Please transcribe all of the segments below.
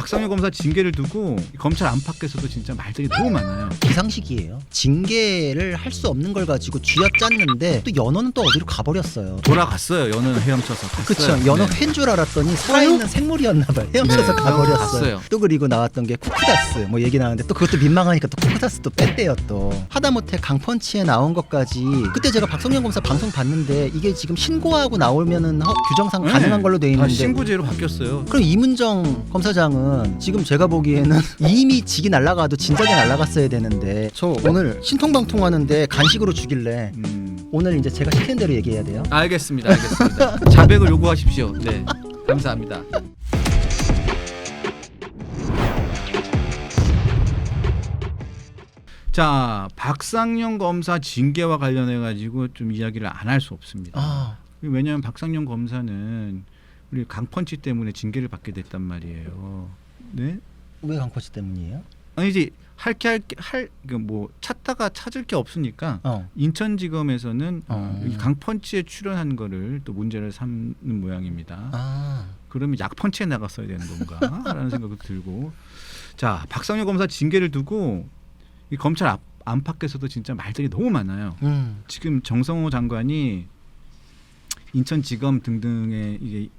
박상현 검사 징계를 두고 검찰 안팎에서도 진짜 말들이 너무 많아요. 비상식이에요. 징계를 할 수 없는 걸 가지고 쥐어짰는데 또 연어는 또 어디로 가버렸어요. 돌아갔어요. 연어는 헤엄쳐서 갔어요. 그쵸. 연어 네. 회인 줄 알았더니 살아있는 생물이었나봐요. 헤엄쳐서 네, 가버렸어요. 갔어요. 또 그리고 나왔던 게 쿠쿠다스 뭐 얘기 나왔는데 또 그것도 민망하니까 또 쿠쿠다스 또 뺐대요 또. 하다못해 강펀치에 나온 것까지 그때 제가 박성현 검사 방송 봤는데 이게 지금 신고하고 나오면은 규정상 가능한 걸로 돼 다 있는데 신고제로 바뀌었어요. 그럼 이문정 검사장은 지금 제가 보기에는 이미 직이 날아가도 진작에 날아갔어야 되는데 저 오늘 신통방통 하는데 간식으로 주길래 오늘 이제 제가 시킨 대로 얘기해야 돼요. 알겠습니다. 알겠습니다. 자백을 요구하십시오. 네, 감사합니다. 자, 박상현 검사 징계와 관련해 가지고 좀 이야기를 안 할 수 없습니다. 왜냐하면 박상현 검사는 우리 강펀치 때문에 징계를 받게 됐단 말이에요. 네? 왜 강펀치 때문이에요? 아니 이제 뭐 찾다가 찾을 게 없으니까 인천지검에서는 여기 강펀치에 출연한 거를 또 문제를 삼는 모양입니다. 그러면 약펀치에 나갔어야 되는 건가라는 생각도 들고. 자, 박상현 검사 징계를 두고 이 검찰 안팎에서도 진짜 말들이 너무 많아요. 지금 정성호 장관이 인천지검 등등의 이게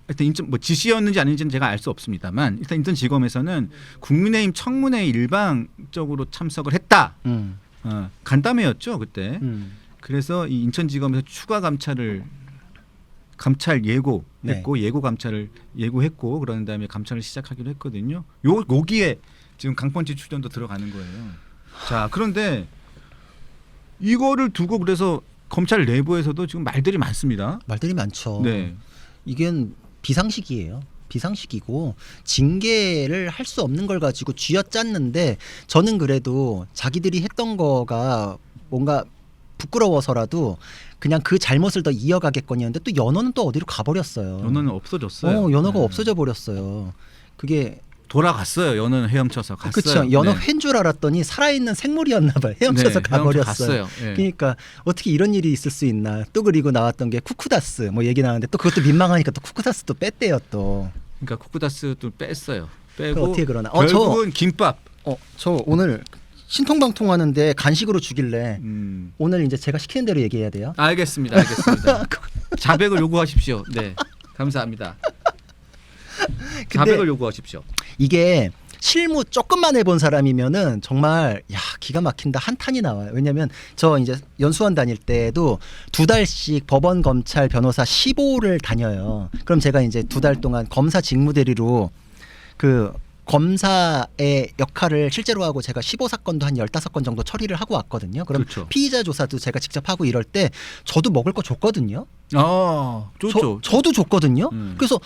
일단 인천 뭐 지시였는지 아닌지는 제가 알 수 없습니다만 일단 인천지검에서는 국민의힘 청문회에 일방적으로 참석을 했다. 간담회였죠 그때. 그래서 이 인천지검에서 추가 감찰 예고했고 네. 예고 감찰을 예고했고 그런 다음에 감찰을 시작하기로 했거든요. 여기에 지금 강펀치 출연도 들어가는 거예요. 자, 그런데 이거를 두고 그래서 검찰 내부에서도 지금 말들이 많습니다. 말들이 많죠. 네. 이게 비상식이에요. 비상식이고 징계를 할 수 없는 걸 가지고 쥐어짰는데 저는 그래도 자기들이 했던 거가 뭔가 부끄러워서라도 그냥 그 잘못을 더 이어가겠거니 했는데 또 연어는 또 어디로 가버렸어요. 연어는 없어졌어요. 연어가 네. 없어져 버렸어요. 그게 돌아갔어요. 연어는 헤엄쳐서 갔어요. 그렇죠. 연어 네. 회인 줄 알았더니 살아있는 생물이었나봐요. 헤엄쳐서 네, 가버렸어요. 갔어요. 네. 그러니까 어떻게 이런 일이 있을 수 있나. 또 그리고 나왔던 게 쿠쿠다스 뭐 얘기 나왔는데 또 그것도 민망하니까 또 쿠쿠다스 또 뺐대요 또. 그러니까 쿠쿠다스 또 뺐어요. 빼고 그 어떻게 그러나. 결국은 김밥. 저 오늘 신통방통 하는데 간식으로 주길래 오늘 이제 제가 시키는 대로 얘기해야 돼요. 알겠습니다. 알겠습니다. 자백을 요구하십시오. 네, 감사합니다. 자백을 요구하십시오. 이게 실무 조금만 해본 사람이면은 정말 기가 막힌다 한탄이 나와요. 왜냐하면 저 이제 연수원 다닐 때도 2달씩 법원 검찰 변호사 15를 다녀요. 그럼 제가 이제 2달 동안 검사 직무대리로 그 검사의 역할을 실제로 하고 제가 15사건도 한 15건 정도 처리를 하고 왔거든요. 그럼 그렇죠. 피의자 조사도 제가 직접 하고 이럴 때 저도 먹을 거 줬거든요. 좋죠. 저도 줬거든요. 그래서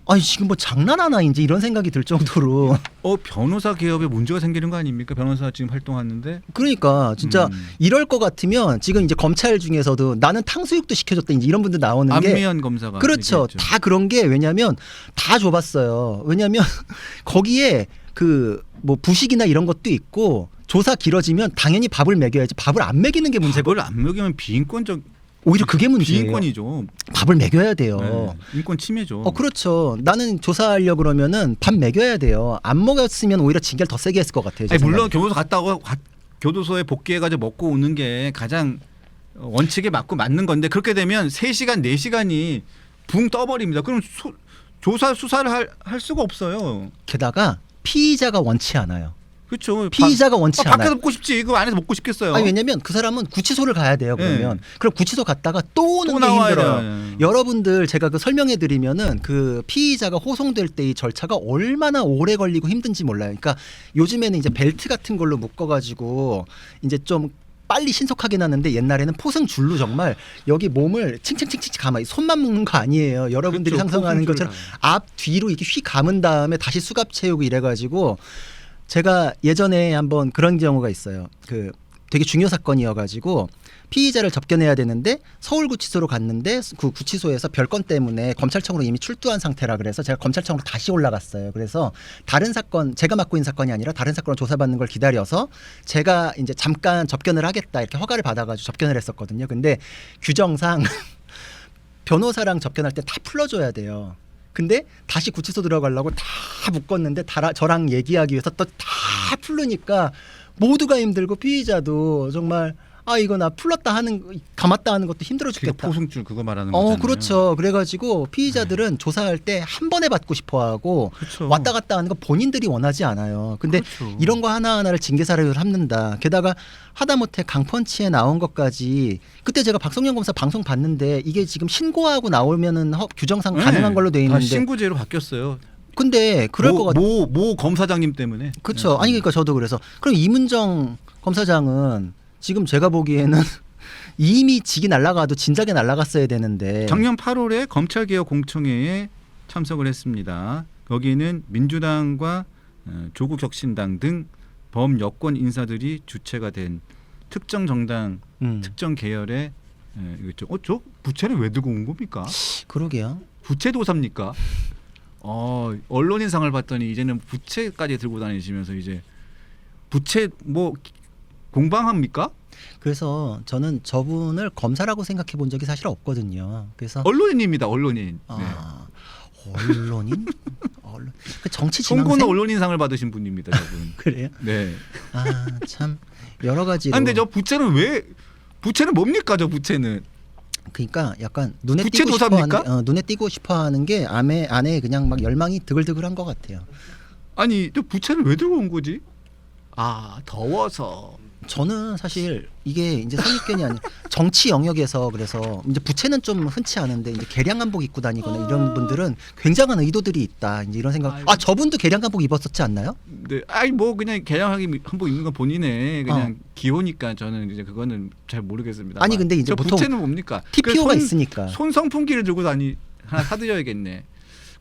아니 지금 뭐 장난하나 이제 이런 생각이 들 정도로 변호사 개업에 문제가 생기는 거 아닙니까? 변호사 지금 활동하는데. 그러니까 진짜 이럴 것 같으면 지금 이제 검찰 중에서도 나는 탕수육도 시켜줬다 이제 이런 분들 나오는 게 안미연 검사가 그렇죠. 얘기했죠. 다 그런 게 왜냐하면 다 줘봤어요. 왜냐하면 거기에 그 뭐 부식이나 이런 것도 있고 조사 길어지면 당연히 밥을 먹여야지. 밥을 안 먹이는 게 문제고 밥을 안 먹이면 비인권적 오히려 그게 문제예요. 비인권이죠. 밥을 먹여야 돼요. 네. 인권 침해죠. 그렇죠. 나는 조사하려고 그러면은 밥 먹여야 돼요. 안 먹였으면 오히려 징계를 더 세게 했을 것 같아요. 제 물론 생각에. 교도소 갔다 오고 교도소에 복귀해가지고 먹고 오는 게 가장 원칙에 맞고 맞는 건데 그렇게 되면 3시간 4시간이 붕 떠버립니다. 그럼 조사 수사를 할 수가 없어요. 게다가 피의자가 원치 않아요. 그렇죠. 피의자가 원치 않아요. 밖에서 먹고 싶지. 그 안에서 먹고 싶겠어요. 아니 왜냐면 그 사람은 구치소를 가야 돼요. 그러면 그럼 구치소 갔다가 또 오는 또 게 나와야 힘들어요. 돼요. 여러분들 제가 그 설명해 드리면은 그 피의자가 호송될 때 이 절차가 얼마나 오래 걸리고 힘든지 몰라요. 그러니까 요즘에는 이제 벨트 같은 걸로 묶어가지고 이제 좀 빨리 신속하게 나는데 옛날에는 포승 줄로 정말 여기 몸을 칭칭칭칭 감아 손만 묶는 거 아니에요. 여러분들이 그렇죠. 상상하는 포승줄을 것처럼 앞 뒤로 이렇게 휘 감은 다음에 다시 수갑 채우고 이래가지고 제가 예전에 한번 그런 경우가 있어요. 그 되게 중요 사건이어가지고 피의자를 접견해야 되는데 서울구치소로 갔는데 그 구치소에서 별건 때문에 검찰청으로 이미 출두한 상태라 그래서 제가 검찰청으로 다시 올라갔어요. 그래서 다른 사건 제가 맡고 있는 사건이 아니라 다른 사건을 조사받는 걸 기다려서 제가 이제 잠깐 접견을 하겠다 이렇게 허가를 받아가지고 접견을 했었거든요. 근데 규정상 변호사랑 접견할 때 다 풀러줘야 돼요. 근데 다시 구치소 들어가려고 다 묶었는데 저랑 얘기하기 위해서 또 다 풀르니까 모두가 힘들고 피의자도 정말 이거 나 풀렀다 하는 감았다 하는 것도 힘들어 죽겠다. 포승줄 그거 말하는 거잖아요. 그렇죠. 그래가지고 피의자들은 조사할 때 한 번에 받고 싶어하고 그렇죠. 왔다 갔다 하는 거 본인들이 원하지 않아요. 근데 그렇죠. 이런 거 하나하나를 징계 사례로 삼는다. 게다가 하다못해 강펀치에 나온 것까지 그때 제가 박성현 검사 방송 봤는데 이게 지금 신고하고 나오면은 규정상 가능한 걸로 돼 다 있는데. 신고제로 바뀌었어요. 근데 그럴 것 같아. 모 검사장님 때문에. 그렇죠. 아니 그러니까 저도 그래서 그럼 이문정 검사장은 지금 제가 보기에는 이미 직이 날아가도 진작에 날아갔어야 되는데. 작년 8월에 검찰개혁 공청회에 참석을 했습니다. 거기는 민주당과 조국혁신당 등 범여권 인사들이 주체가 된 특정 정당, 특정 계열의 저 부채를 왜 들고 온 겁니까? 그러게요. 부채도사입니까? 언론인상을 봤더니 이제는 부채까지 들고 다니시면서 이제 부채 뭐 공방합니까? 그래서 저는 저분을 검사라고 생각해 본 적이 사실 없거든요. 그래서 언론인입니다. 언론인. 언론인? 그 정치 송건호 지망생? 언론인상을 받으신 분입니다. 저분. 그래요? 네. 참 여러 가지로. 근데 저 부채는 뭡니까? 저 부채는. 그러니까 약간 눈에 부채 띄고 도사입니까? 싶어하는 눈에 띄고 싶어하는 게 안에 그냥 막 열망이 드글드글한 것 같아요. 아니, 저 부채를 왜 들고 온 거지? 더워서. 저는 사실 이게 이제 선입견이 아니 정치 영역에서 그래서 이제 부채는 좀 흔치 않은데 이제 개량 한복 입고 다니거나 이런 분들은 굉장한 의도들이 있다. 이제 이런 생각. 저분도 개량 한복 입었었지 않나요? 네. 뭐 그냥 개량하기 한복 입는 건 본인의 그냥 기호니까 저는 이제 그거는 잘 모르겠습니다. 아니 근데 이제 저 보통 부채는 뭡니까? TPO가 있으니까. 손성풍기를 들고 하나 사드려야겠네.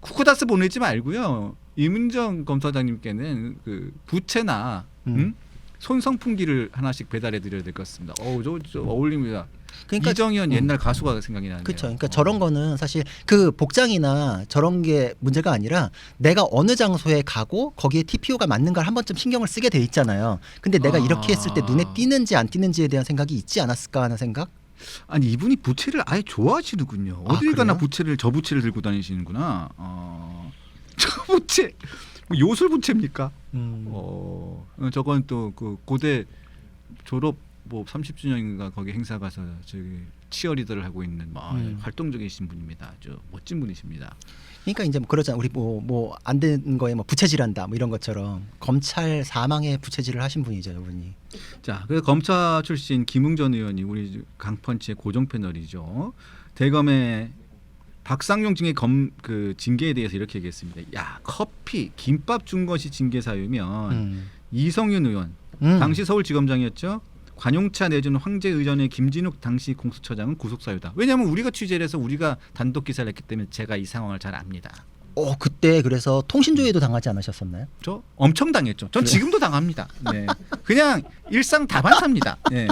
쿠쿠다스 보내지 말고요. 이문정 검사장님께는 그 부채나 손성풍기를 하나씩 배달해 드려야 될 것 같습니다. 저 어울립니다. 그러니까 이정현 옛날 가수가 생각이 나네요. 그렇죠. 그러니까 저런 거는 사실 그 복장이나 저런 게 문제가 아니라 내가 어느 장소에 가고 거기에 TPO가 맞는 걸 한 번쯤 신경을 쓰게 돼 있잖아요. 근데 내가 이렇게 했을 때 눈에 띄는지 안 띄는지에 대한 생각이 있지 않았을까 하는 생각? 아니 이분이 부채를 아예 좋아하시는군요. 어딜 가나 저 부채를 들고 다니시는구나. 저 부채 뭐 요술 부채입니까? 저건 또 그 고대 졸업 뭐 30주년인가 거기 행사 가서 저기 치어리더를 하고 있는 활동적이신 분입니다. 아주 멋진 분이십니다. 그러니까 이제 뭐 그러잖아. 우리 뭐 안 된 거에 뭐 부채질한다 뭐 이런 것처럼 검찰 사망에 부채질을 하신 분이죠, 이분이. 자, 그래서 검사 출신 김웅전 의원이 우리 강펀치의 고정 패널이죠. 대검의 박상용 징계 그 징계에 대해서 이렇게 얘기했습니다. 야, 커피, 김밥 준 것이 징계 사유면 이성윤 의원, 당시 서울지검장이었죠. 관용차 내준 황제의전의 김진욱 당시 공수처장은 구속 사유다. 왜냐하면 우리가 취재를 해서 우리가 단독 기사를 했기 때문에 제가 이 상황을 잘 압니다. 그때 그래서 통신조회도 당하지 않으셨었나요? 저 엄청 당했죠. 전 지금도 당합니다. 네. 그냥 일상 다반사입니다. 네.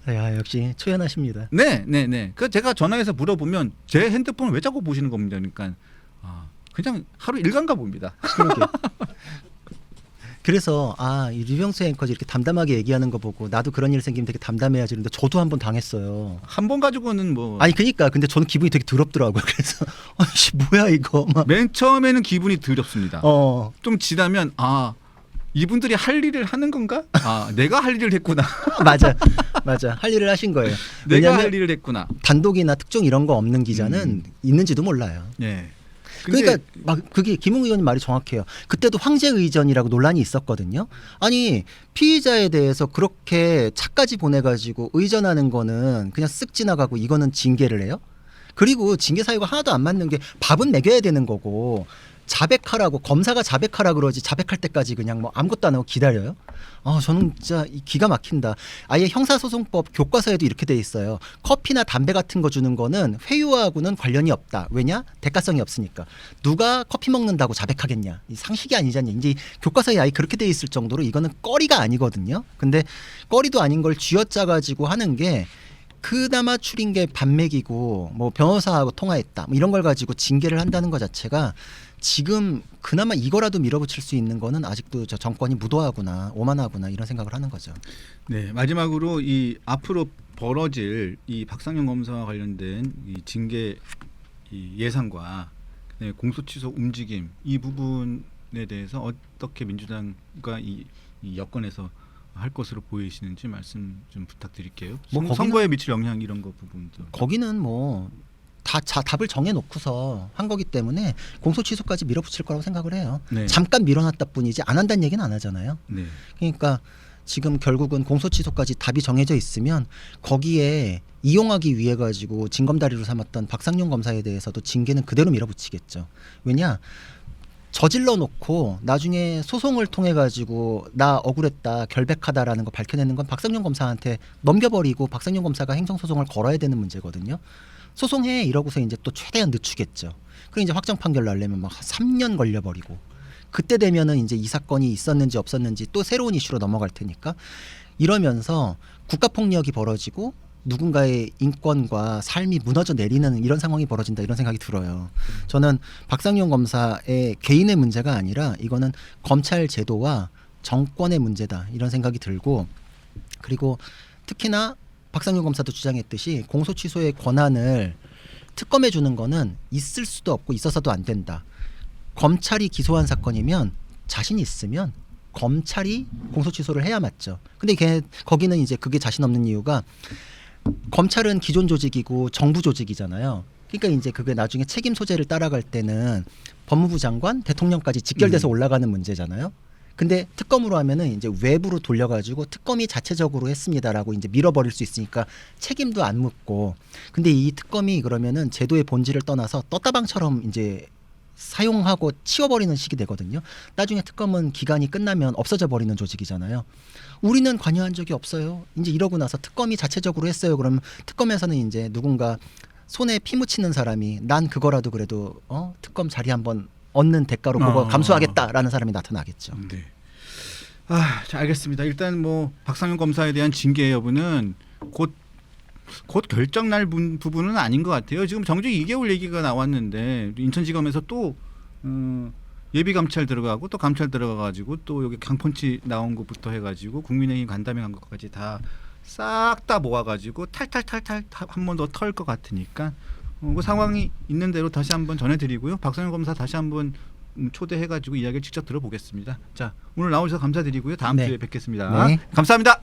야, 역시 초연하십니다. 네. 그 제가 전화해서 물어보면 제 핸드폰을 왜 자꾸 보시는 겁니다. 그러니까 그냥 하루 일간가 봅니다. 그러게. 그래서 이 류병수 앵커지 이렇게 담담하게 얘기하는 거 보고 나도 그런 일 생기면 되게 담담해야지. 근데 저도 한번 당했어요. 한 번 가지고는 뭐 아니 그러니까 근데 저는 기분이 되게 더럽더라고요. 그래서 아씨 뭐야 이거. 맨 처음에는 기분이 더럽습니다. 좀 지나면 이분들이 할 일을 하는 건가? 내가 할 일을 했구나. 맞아. 할 일을 하신 거예요. 내가 할 일을 했구나. 단독이나 특종 이런 거 없는 기자는 있는지도 몰라요. 네. 그러니까 막 그게 김웅 의원님 말이 정확해요. 그때도 황제의전이라고 논란이 있었거든요. 아니 피의자에 대해서 그렇게 차까지 보내가지고 의전하는 거는 그냥 쓱 지나가고 이거는 징계를 해요? 그리고 징계 사유가 하나도 안 맞는 게 밥은 먹여야 되는 거고 자백하라고 검사가 자백하라 그러지 자백할 때까지 그냥 뭐 아무것도 안 하고 기다려요? 저는 진짜 기가 막힌다. 아예 형사소송법 교과서에도 이렇게 돼 있어요. 커피나 담배 같은 거 주는 거는 회유하고는 관련이 없다. 왜냐? 대가성이 없으니까. 누가 커피 먹는다고 자백하겠냐? 이 상식이 아니잖니. 이제 교과서에 아예 그렇게 돼 있을 정도로 이거는 꺼리가 아니거든요. 근데 꺼리도 아닌 걸 쥐어짜 가지고 하는 게 그나마 추린 게 밥 먹이고 뭐 변호사하고 통화했다 뭐 이런 걸 가지고 징계를 한다는 것 자체가 지금 그나마 이거라도 밀어붙일 수 있는 거는 아직도 저 정권이 무도하구나 오만하구나 이런 생각을 하는 거죠. 네, 마지막으로 이 앞으로 벌어질 이 박상용 검사와 관련된 이 징계 이 예상과 네, 공소 취소 움직임 이 부분에 대해서 어떻게 민주당과 이 여권에서 할 것으로 보이시는지 말씀 좀 부탁드릴게요. 뭐 선거에 미칠 영향 이런 거 부분도. 거기는 뭐 다 답을 정해놓고서 한 거기 때문에 공소 취소까지 밀어붙일 거라고 생각을 해요. 네. 잠깐 밀어놨다 뿐이지 안 한다는 얘기는 안 하잖아요. 네. 그러니까 지금 결국은 공소 취소까지 답이 정해져 있으면 거기에 이용하기 위해 가지고 징검다리로 삼았던 박상용 검사에 대해서도 징계는 그대로 밀어붙이겠죠. 왜냐? 저질러 놓고 나중에 소송을 통해 가지고 나 억울했다 결백하다라는 거 밝혀내는 건 박상용 검사한테 넘겨버리고 박상용 검사가 행정소송을 걸어야 되는 문제거든요. 소송해 이러고서 이제 또 최대한 늦추겠죠. 그리고 이제 확정 판결 나려면 막 3년 걸려버리고 그때 되면은 이제 이 사건이 있었는지 없었는지 또 새로운 이슈로 넘어갈 테니까 이러면서 국가폭력이 벌어지고 누군가의 인권과 삶이 무너져 내리는 이런 상황이 벌어진다 이런 생각이 들어요. 저는 박상용 검사의 개인의 문제가 아니라 이거는 검찰 제도와 정권의 문제다 이런 생각이 들고 그리고 특히나 박상용 검사도 주장했듯이 공소 취소의 권한을 특검에 주는 거는 있을 수도 없고 있어서도 안 된다. 검찰이 기소한 사건이면 자신 있으면 검찰이 공소 취소를 해야 맞죠. 근데 거기는 이제 그게 자신 없는 이유가 검찰은 기존 조직이고 정부 조직이잖아요. 그러니까 이제 그게 나중에 책임 소재를 따라갈 때는 법무부 장관, 대통령까지 직결돼서 올라가는 문제잖아요. 근데 특검으로 하면은 이제 외부로 돌려가지고 특검이 자체적으로 했습니다라고 이제 밀어버릴 수 있으니까 책임도 안 묻고. 근데 이 특검이 그러면은 제도의 본질을 떠나서 떴다방처럼 이제 사용하고 치워버리는 식이 되거든요. 나중에 특검은 기간이 끝나면 없어져 버리는 조직이잖아요. 우리는 관여한 적이 없어요. 이제 이러고 나서 특검이 자체적으로 했어요. 그럼 특검에서는 이제 누군가 손에 피 묻히는 사람이 난 그거라도 그래도 특검 자리 한번 얻는 대가로 그거 감수하겠다라는 사람이 나타나겠죠. 네. 자, 알겠습니다. 일단 뭐 박상용 검사에 대한 징계 여부는 곧 결정 날 부분은 아닌 것 같아요. 지금 정직 2개월 얘기가 나왔는데 인천지검에서 또 예비 감찰 들어가고 또 감찰 들어가가지고 또 여기 강펀치 나온 것부터 해가지고 국민의힘 간담회 간 것까지 다 싹 다 모아가지고 탈탈탈탈 한 번 더 털 것 같으니까 그 상황이 있는 대로 다시 한번 전해드리고요. 박상용 검사 다시 한번 초대해가지고 이야기를 직접 들어보겠습니다. 자, 오늘 나오셔서 감사드리고요. 다음 주에 뵙겠습니다. 네. 감사합니다.